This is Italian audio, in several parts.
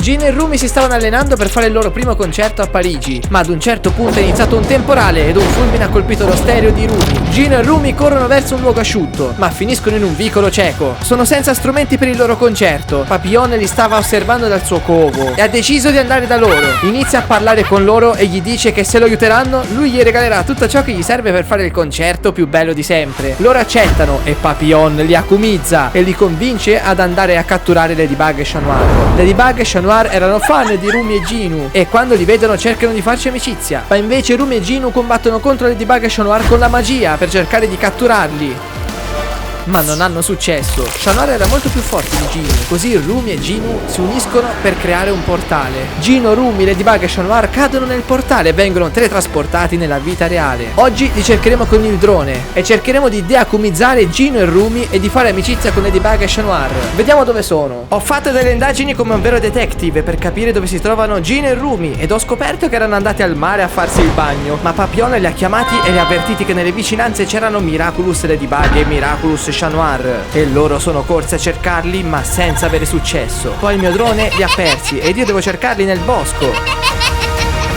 Gino e Rumi si stavano allenando per fare il loro primo concerto a Parigi, ma ad un certo punto è iniziato un temporale ed un fulmine ha colpito lo stereo di Rumi. Gino e Rumi corrono verso un luogo asciutto, ma finiscono in un vicolo cieco. Sono senza strumenti per il loro concerto. Papillon li stava osservando dal suo covo e ha deciso di andare da loro. Inizia a parlare con loro e gli dice che se lo aiuteranno, lui gli regalerà tutto ciò che gli serve per fare il concerto più bello di sempre. Loro accettano e Papillon li accumizza e li convince ad andare a catturare Ladybug e Chat Noir. Ladybug e Chat Noir erano fan di Rumi e Ginu e quando li vedono cercano di farci amicizia, ma invece Rumi e Ginu combattono contro Ladybug e Chat Noir con la magia per cercare di catturarli, ma non hanno successo. Chat Noir era molto più forte di Ginu, così Rumi e Ginu si uniscono per creare un portale. Gino, Rumi, Ladybug e Chat Noir cadono nel portale e vengono teletrasportati nella vita reale. Oggi li cercheremo con il drone e cercheremo di deacumizzare Gino e Rumi e di fare amicizia con Ladybug e Chat Noir. Vediamo dove sono. Ho fatto delle indagini come un vero detective per capire dove si trovano Gino e Rumi ed ho scoperto che erano andati al mare a farsi il bagno, ma Papillon li ha chiamati e li ha avvertiti che nelle vicinanze c'erano Miraculous Ladybug e Miraculous Chat Noir e loro sono corsi a cercarli ma senza avere successo. Poi il mio drone li ha persi ed io devo cercarli nel bosco.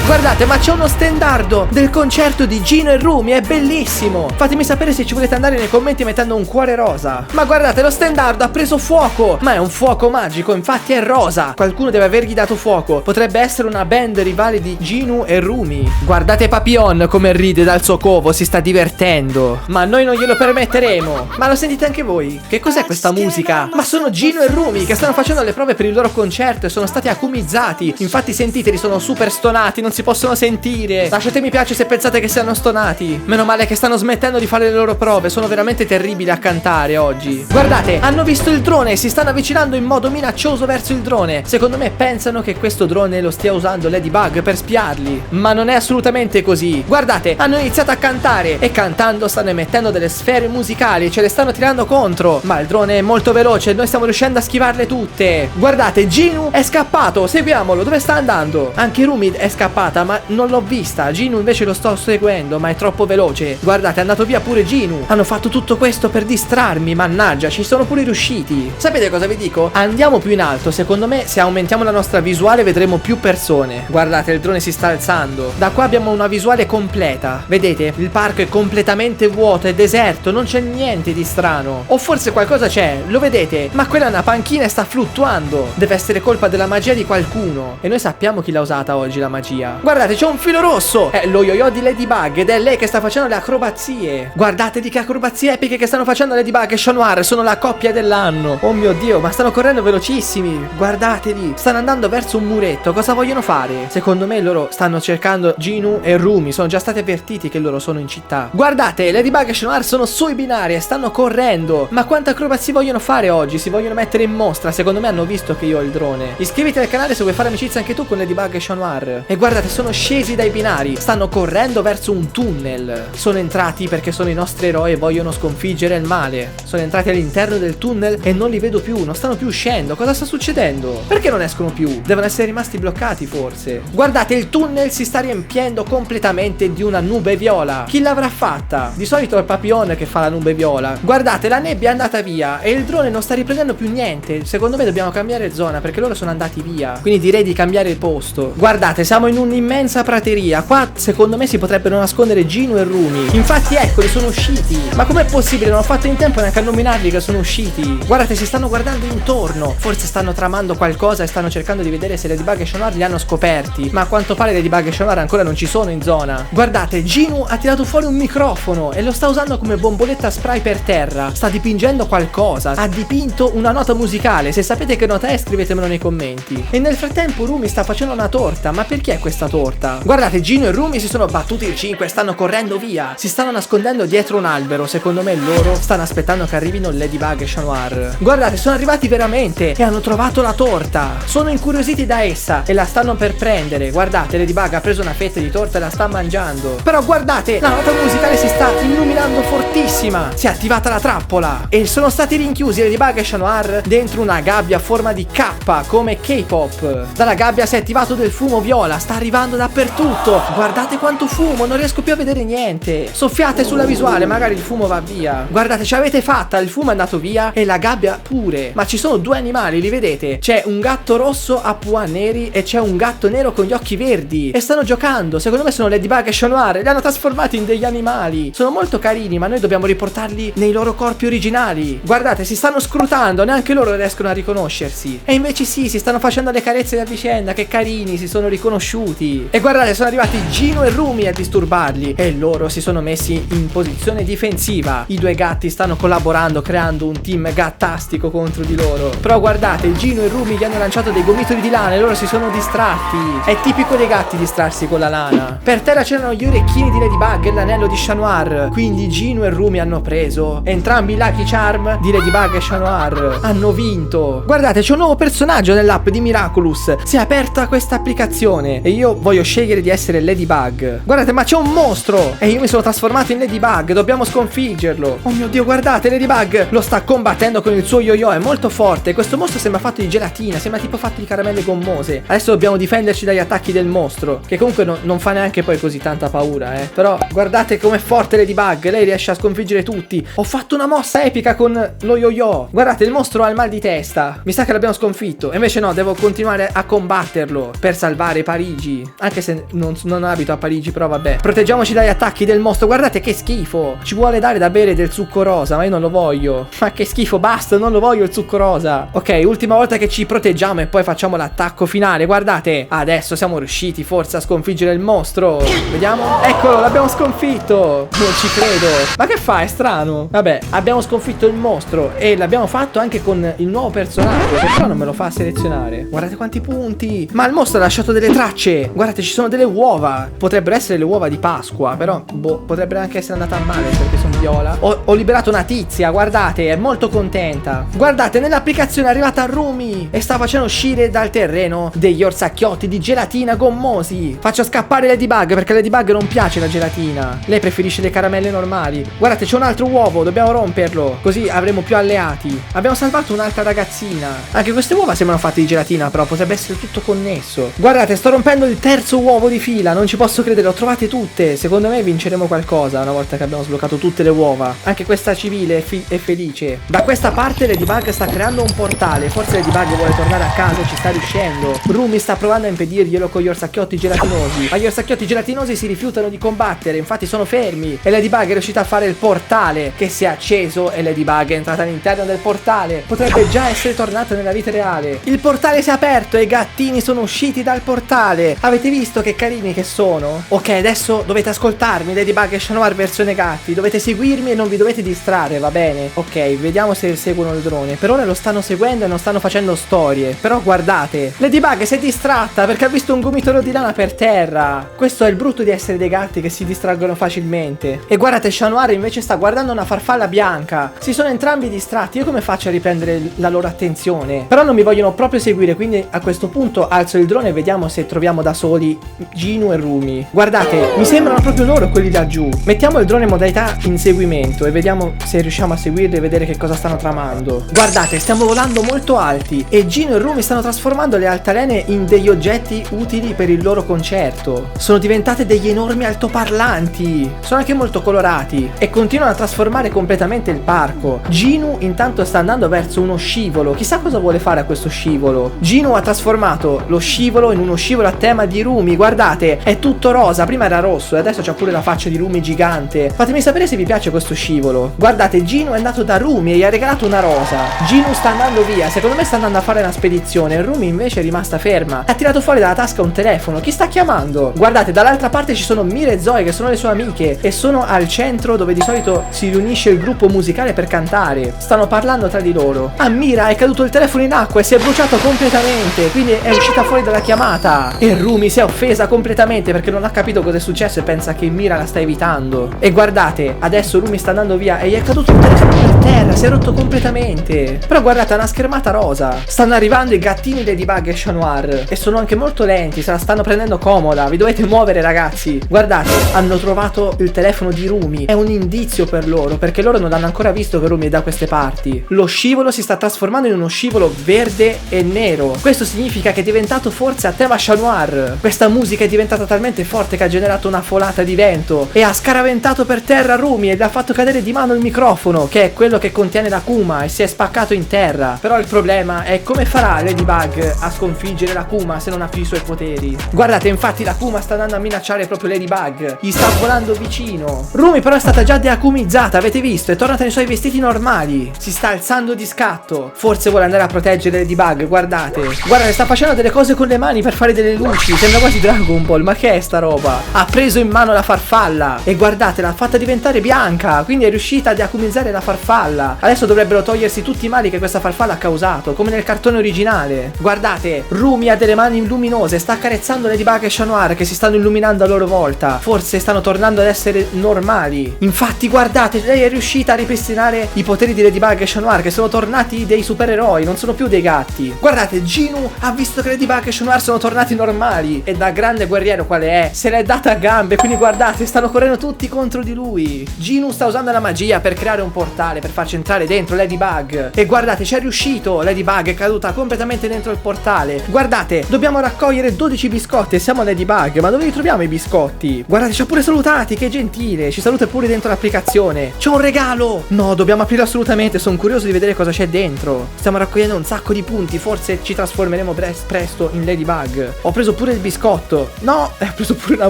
Guardate, ma c'è uno stendardo del concerto di Gino e Rumi, è bellissimo. Fatemi sapere se ci volete andare nei commenti mettendo un cuore rosa. Ma guardate, lo stendardo ha preso fuoco, ma è un fuoco magico, infatti è rosa. Qualcuno deve avergli dato fuoco. Potrebbe essere una band rivale di Gino e Rumi. Guardate Papillon come ride dal suo covo, si sta divertendo. Ma noi non glielo permetteremo. Ma lo sentite anche voi? Che cos'è questa musica? Ma sono Gino e Rumi che stanno facendo le prove per il loro concerto e sono stati acumizzati. Infatti sentiteli, sono super stonati, non si possono sentire. Lasciate mi piace se pensate che siano stonati. Meno male che stanno smettendo di fare le loro prove, sono veramente terribili a cantare oggi. Guardate, hanno visto il drone e si stanno avvicinando in modo minaccioso verso il drone. Secondo me pensano che questo drone lo stia usando Ladybug per spiarli, ma non è assolutamente così. Guardate, hanno iniziato a cantare e cantando stanno emettendo delle sfere musicali e ce le stanno tirando contro, ma il drone è molto veloce e noi stiamo riuscendo a schivarle tutte. Guardate, Gino è scappato, seguiamolo, dove sta andando? Anche Rumi è scappata, ma non l'ho vista. Gino invece lo sto seguendo, ma è troppo veloce. Guardate, è andato via pure Gino. Hanno fatto tutto questo per distrarmi, mannaggia, ci sono pure riusciti. Sapete cosa vi dico? Andiamo più in alto, secondo me se aumentiamo la nostra visuale vedremo più persone. Guardate, il drone si sta alzando. Da qua abbiamo una visuale completa. Vedete? Il parco è completamente vuoto, è deserto, non c'è niente di strano. O forse qualcosa c'è, lo vedete? Ma quella è una panchina e sta fluttuando. Deve essere colpa della magia di qualcuno. E noi sappiamo chi l'ha usata oggi la magia. Guardate, c'è un filo rosso. È lo yo-yo di Ladybug ed è lei che sta facendo le acrobazie. Guardate di che acrobazie epiche che stanno facendo Ladybug e Chat Noir. Sono la coppia dell'anno. Oh mio Dio, ma stanno correndo velocissimi. Guardateli, stanno andando verso un muretto. Cosa vogliono fare? Secondo me loro stanno cercando Gino e Rumi. Sono già stati avvertiti che loro sono in città. Guardate, Ladybug e Chat Noir sono sui binari e stanno correndo. Ma quante acrobazie vogliono fare oggi? Si vogliono mettere in mostra. Secondo me hanno visto che io ho il drone. Iscriviti al canale se vuoi fare amicizia anche tu con Ladybug e Chat Noir. E guardate, sono scesi dai binari, stanno correndo verso un tunnel. Sono entrati perché sono i nostri eroi e vogliono sconfiggere il male. Sono entrati all'interno del tunnel e non li vedo più, non stanno più uscendo. Cosa sta succedendo? Perché non escono più? Devono essere rimasti bloccati forse. Guardate, il tunnel si sta riempiendo completamente di una nube viola. Chi l'avrà fatta? Di solito è il Papillon che fa la nube viola. Guardate, la nebbia è andata via e il drone non sta riprendendo più niente. Secondo me dobbiamo cambiare zona perché loro sono andati via. Quindi direi di cambiare il posto. Guardate, siamo in un'immensa prateria. Qua secondo me si potrebbero nascondere Gino e Rumi. Infatti eccoli, sono usciti. Ma com'è possibile? Non ho fatto in tempo neanche a nominarli che sono usciti. Guardate, si stanno guardando intorno. Forse stanno tramando qualcosa e stanno cercando di vedere se Ladybug e Chat Noir li hanno scoperti. Ma a quanto pare Ladybug e Chat Noir ancora non ci sono in zona. Guardate, Gino ha tirato fuori un microfono e lo sta usando come bomboletta spray per terra. Sta dipingendo qualcosa. Ha dipinto una nota musicale. Se sapete che nota è, scrivetemelo nei commenti. E nel frattempo Rumi sta facendo una torta. Ma perché questa torta? Guardate, Gino e Rumi si sono battuti il 5 e stanno correndo via. Si stanno nascondendo dietro un albero. Secondo me loro stanno aspettando che arrivino Ladybug e Chat Noir. Guardate, sono arrivati veramente e hanno trovato la torta. Sono incuriositi da essa e la stanno per prendere. Guardate, Ladybug ha preso una fetta di torta e la sta mangiando. Però guardate, la nota musicale si sta illuminando fortissima. Si è attivata la trappola e sono stati rinchiusi Ladybug e Chat Noir dentro una gabbia a forma di K come K-pop. Dalla gabbia si è attivato del fumo viola. Sta arrivando arrivando dappertutto. Guardate quanto fumo, non riesco più a vedere niente. Soffiate sulla visuale, magari il fumo va via. Guardate, ce l'avete fatta, il fumo è andato via e la gabbia pure. Ma ci sono due animali, li vedete? C'è un gatto rosso a pua neri e c'è un gatto nero con gli occhi verdi. E stanno giocando, secondo me sono Ladybug e Chat Noir. Li hanno trasformati in degli animali. Sono molto carini, ma noi dobbiamo riportarli nei loro corpi originali. Guardate, si stanno scrutando, neanche loro riescono a riconoscersi. E invece sì, si stanno facendo le carezze a vicenda, che carini, si sono riconosciuti. E guardate, sono arrivati Gino e Rumi a disturbarli e loro si sono messi in posizione difensiva. I due gatti stanno collaborando, creando un team gattastico contro di loro. Però guardate, Gino e Rumi gli hanno lanciato dei gomitoli di lana e loro si sono distratti. È tipico dei gatti distrarsi con la lana. Per terra c'erano gli orecchini di Ladybug e l'anello di Chat Noir. Quindi Gino e Rumi hanno preso entrambi i Lucky Charm di Ladybug e Chat Noir. Hanno vinto. Guardate, c'è un nuovo personaggio nell'app di Miraculous. Si è aperta questa applicazione e io voglio scegliere di essere Ladybug. Guardate, ma c'è un mostro e io mi sono trasformato in Ladybug. Dobbiamo sconfiggerlo. Oh mio Dio, guardate, Ladybug lo sta combattendo con il suo yo-yo. È molto forte. Questo mostro sembra fatto di gelatina, sembra tipo fatto di caramelle gommose. Adesso dobbiamo difenderci dagli attacchi del mostro, che comunque non fa neanche poi così tanta paura, Però guardate com'è forte Ladybug. Lei riesce a sconfiggere tutti. Ho fatto una mossa epica con lo yo-yo. Guardate, il mostro ha il mal di testa. Mi sa che l'abbiamo sconfitto. E invece no, devo continuare a combatterlo per salvare Parigi. Anche se non abito a Parigi, però vabbè. Proteggiamoci dagli attacchi del mostro. Guardate che schifo. Ci vuole dare da bere del zucco rosa, ma io non lo voglio. Ma che schifo, basta, non lo voglio il zucco rosa. Ok, ultima volta che ci proteggiamo e poi facciamo l'attacco finale. Guardate, adesso siamo riusciti forse a sconfiggere il mostro. Vediamo. Eccolo, l'abbiamo sconfitto. Non ci credo. Ma che fa? È strano. Vabbè, abbiamo sconfitto il mostro e l'abbiamo fatto anche con il nuovo personaggio, che però non me lo fa selezionare. Guardate quanti punti. Ma il mostro ha lasciato delle tracce. Guardate, ci sono delle uova. Potrebbero essere le uova di Pasqua, però boh, potrebbe anche essere andata a male perché sono viola. Ho liberato una tizia, guardate, è molto contenta. Guardate, nell'applicazione è arrivata Rumi e sta facendo uscire dal terreno degli orsacchiotti di gelatina gommosi. Faccio scappare Ladybug perché a Ladybug non piace la gelatina. Lei preferisce le caramelle normali. Guardate, c'è un altro uovo, dobbiamo romperlo, così avremo più alleati. Abbiamo salvato un'altra ragazzina. Anche queste uova sembrano fatte di gelatina, però potrebbe essere tutto connesso. Guardate, sto rompendo il terzo uovo di fila, non ci posso credere, le ho trovate tutte. Secondo me vinceremo qualcosa una volta che abbiamo sbloccato tutte le uova. Anche questa civile è felice. Da questa parte Ladybug sta creando un portale. Forse Ladybug vuole tornare a casa e ci sta riuscendo. Rumi sta provando a impedirglielo con gli orsacchiotti gelatinosi, ma gli orsacchiotti gelatinosi si rifiutano di combattere, infatti sono fermi. E Ladybug è riuscita a fare il portale, che si è acceso e Ladybug è entrata all'interno del portale. Potrebbe già essere tornata nella vita reale. Il portale si è aperto e i gattini sono usciti dal portale. Avete visto che carini che sono? Ok, adesso dovete ascoltarmi, Ladybug e Chat Noir versione gatti. Dovete seguirmi e non vi dovete distrarre, va bene? Ok, vediamo se seguono il drone. Per ora lo stanno seguendo e non stanno facendo storie. Però guardate, Ladybug si è distratta perché ha visto un gomitolo di lana per terra. Questo è il brutto di essere dei gatti che si distraggono facilmente. E guardate, Chat Noir invece sta guardando una farfalla bianca. Si sono entrambi distratti. Io come faccio a riprendere la loro attenzione? Però non mi vogliono proprio seguire, quindi a questo punto alzo il drone e vediamo se troviamo da soli Gino e Rumi. Guardate, mi sembrano proprio loro quelli laggiù. Mettiamo il drone in modalità inseguimento e vediamo se riusciamo a seguirli e vedere che cosa stanno tramando. Guardate, stiamo volando molto alti e Gino e Rumi stanno trasformando le altalene in degli oggetti utili per il loro concerto. Sono diventate degli enormi altoparlanti. Sono anche molto colorati e continuano a trasformare completamente il parco. Gino intanto sta andando verso uno scivolo. Chissà cosa vuole fare a questo scivolo. Gino ha trasformato lo scivolo in uno scivolo a tema di Rumi. Guardate, è tutto rosa. Prima era rosso e adesso c'ha pure la faccia di Rumi gigante. Fatemi sapere se vi piace questo scivolo. Guardate, Gino è andato da Rumi e gli ha regalato una rosa. Gino sta andando via. Secondo me sta andando a fare una spedizione. Rumi invece è rimasta ferma. Ha tirato fuori dalla tasca un telefono. Chi sta chiamando? Guardate, dall'altra parte ci sono Mira e Zoe che sono le sue amiche e sono al centro dove di solito si riunisce il gruppo musicale per cantare. Stanno parlando tra di loro. A Mira è caduto il telefono in acqua e si è bruciato completamente, quindi è uscita fuori dalla chiamata. E Rumi si è offesa completamente perché non ha capito cosa è successo e pensa che Mira la sta evitando. E guardate, adesso Rumi sta andando via e gli è caduto il telefono per terra, si è rotto completamente. Però guardate, ha una schermata rosa. Stanno arrivando i gattini Ladybug e Chat Noir e sono anche molto lenti, se la stanno prendendo comoda. Vi dovete muovere, ragazzi. Guardate, hanno trovato il telefono di Rumi. È un indizio per loro perché loro non hanno ancora visto che Rumi è da queste parti. Lo scivolo si sta trasformando in uno scivolo verde e nero. Questo significa che è diventato forse a tema Chat Noir. Questa musica è diventata talmente forte che ha generato una folata di vento e ha scaraventato per terra Rumi e le ha fatto cadere di mano il microfono, che è quello che contiene l'Akuma, e si è spaccato in terra. Però il problema è come farà Ladybug a sconfiggere l'Akuma se non ha più i suoi poteri. Guardate, infatti l'Akuma sta andando a minacciare proprio Ladybug, gli sta volando vicino. Rumi però è stata già deakumizzata, avete visto? È tornata nei suoi vestiti normali, si sta alzando di scatto. Forse vuole andare a proteggere Ladybug, guardate. Guardate, sta facendo delle cose con le mani per fare delle luci, sembra quasi Dragon Ball. Ma che è sta roba? Ha preso in mano la farfalla e guardate, l'ha fatta diventare bianca, quindi è riuscita a deakumizzare la farfalla. Adesso dovrebbero togliersi tutti i mali che questa farfalla ha causato, come nel cartone originale. Guardate, Rumi ha delle mani luminose, sta accarezzando Ladybug e Chat Noir che si stanno illuminando a loro volta. Forse stanno tornando ad essere normali. Infatti guardate, lei è riuscita a ripristinare i poteri di Ladybug e Chat Noir, che sono tornati dei supereroi, non sono più dei gatti. Guardate, Ginu ha visto che Ladybug e Chat Noir sono tornati normali e da grande guerriero quale è, se l'è data a gambe, quindi guardate, stanno correndo tutti contro di lui. Ginu sta usando la magia per creare un portale per farci entrare dentro Ladybug e guardate, ci è riuscito. Ladybug è caduta completamente dentro il portale. Guardate, dobbiamo raccogliere 12 biscotti e siamo Ladybug, ma dove li troviamo i biscotti? Guardate, ci ha pure salutati, che gentile, ci saluta pure dentro l'applicazione. C'è un regalo! No, dobbiamo aprirlo assolutamente, sono curioso di vedere cosa c'è dentro. Stiamo raccogliendo un sacco di punti, forse ci trasformeremo presto in Ladybug. Ho preso pure il biscotto. No, ho preso pure una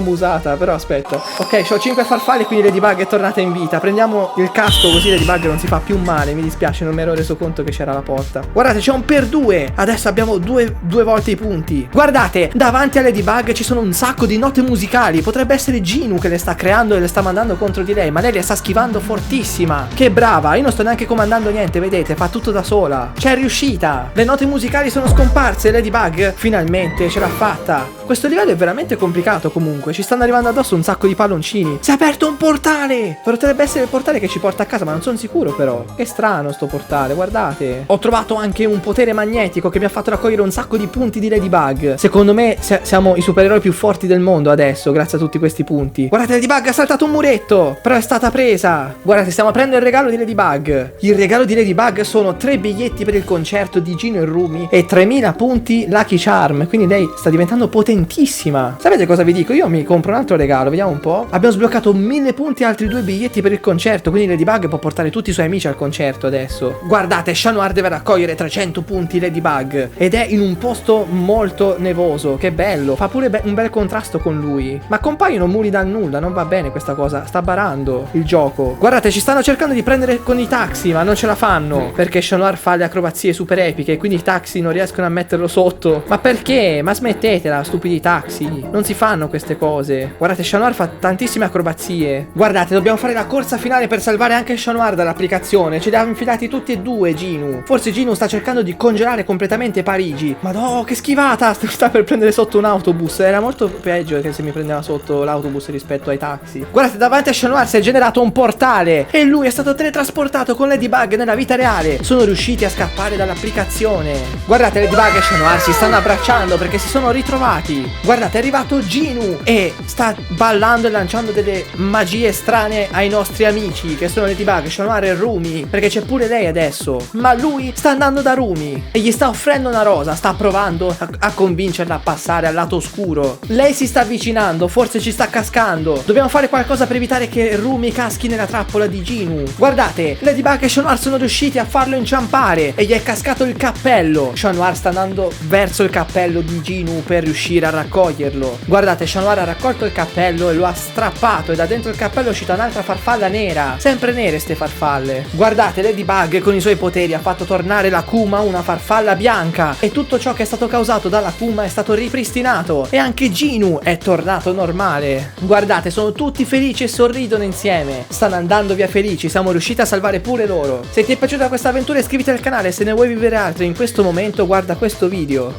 musata, però aspetta. Ok, ho 5 farfalle, quindi Ladybug è tornata in vita. Prendiamo il casco così Ladybug non si fa più male. Mi dispiace, non mi ero reso conto che c'era la porta. Guardate, c'è un per 2. Adesso abbiamo due volte i punti. Guardate, davanti a Ladybug ci sono un sacco di note musicali. Potrebbe essere Ginu che le sta creando e le sta mandando contro di lei, ma lei le sta schivando fortissima. Che brava, io non sto neanche comandando niente, vedete, fa tutto da sola. C'è riuscita. Le note musicali sono scomparse. Ladybug finalmente ce l'ha fatta. Questo livello è veramente complicato comunque. Ci stanno arrivando addosso un sacco di palloncini. Si è aperto un portale. Potrebbe essere il portale che ci porta a casa, ma non sono sicuro però. Che strano sto portale, guardate. Ho trovato anche un potere magnetico che mi ha fatto raccogliere un sacco di punti di Ladybug. Secondo me siamo i supereroi più forti del mondo adesso, grazie a tutti questi punti. Guardate, Ladybug ha saltato un muretto, però è stata presa. Guardate, stiamo aprendo il regalo di Ladybug. Il regalo di Ladybug sono 3 biglietti per il concerto di Gino e Rumi e 3000 punti Lucky Charm. Quindi lei sta diventando potentissima. Sapete cosa vi dico? Io mi compro un altro regalo, vediamo un po'. Abbiamo sbloccato 1000 punti e altri 2 biglietti per il concerto, quindi Ladybug può portare tutti i suoi amici al concerto adesso. Guardate, Chat Noir deve raccogliere 300 punti Ladybug ed è in un posto molto nevoso. Che bello, fa pure un bel contrasto con lui. Ma compaiono muri dal nulla, non va bene questa cosa, sta barando il gioco. Guardate, ci stanno cercando di prendere con i taxi, ma non ce la fanno perché Chat Noir fa le acrobazie super epiche, quindi i taxi non riescono a metterlo sotto. Ma perché? Ma smettetela, stupidi taxi, non si fanno queste cose. Guardate, Chat Noir fa tantissime acrobazie. Guardate, dobbiamo fare la corsa finale per salvare anche Chat Noir dall'applicazione. Ce li ha infilati tutti e due Ginu. Forse Ginu sta cercando di congelare completamente Parigi. Ma no, che schivata, sta per prendere sotto un autobus. Era molto peggio che se mi prendeva sotto l'autobus rispetto ai taxi. Guardate, davanti a Chat Noir si è generato un portale e lui è stato teletrasportato con Ladybug nella vita reale. Sono riusciti a scappare dall'applicazione. Guardate, Ladybug e Chat Noir si stanno abbracciando perché si sono ritrovati. Guardate, è arrivato Ginu e sta ballando e lanciando delle magie strane ai nostri amici, che sono Ladybug, Chat Noir e Rumi, perché c'è pure lei adesso. Ma lui sta andando da Rumi e gli sta offrendo una rosa. Sta provando a convincerla a passare al lato oscuro. Lei si sta avvicinando, forse ci sta cascando. Dobbiamo fare qualcosa per evitare che Rumi caschi nella trappola di Ginu. Guardate, Ladybug e Chat Noir sono riusciti a farlo inciampare e gli è cascato il cappello. Chat Noir sta andando verso il cappello di Ginu per riuscire a raccoglierlo. Guardate, Chat Noir ha raccolto il cappello e lo ha strappato e da dentro il cappello è uscita un'altra farfalla nera. Sempre nere ste farfalle. Guardate, Ladybug con i suoi poteri ha fatto tornare l'Akuma una farfalla bianca e tutto ciò che è stato causato dall'Akuma è stato ripristinato e anche Ginu è tornato normale. Guardate, sono tutti felici e sorridono insieme. Stanno andando via felici, siamo riusciti a salvare pure loro. Se ti è piaciuta questa avventura iscriviti al canale, se ne vuoi vivere altre in questo momento guarda questo video.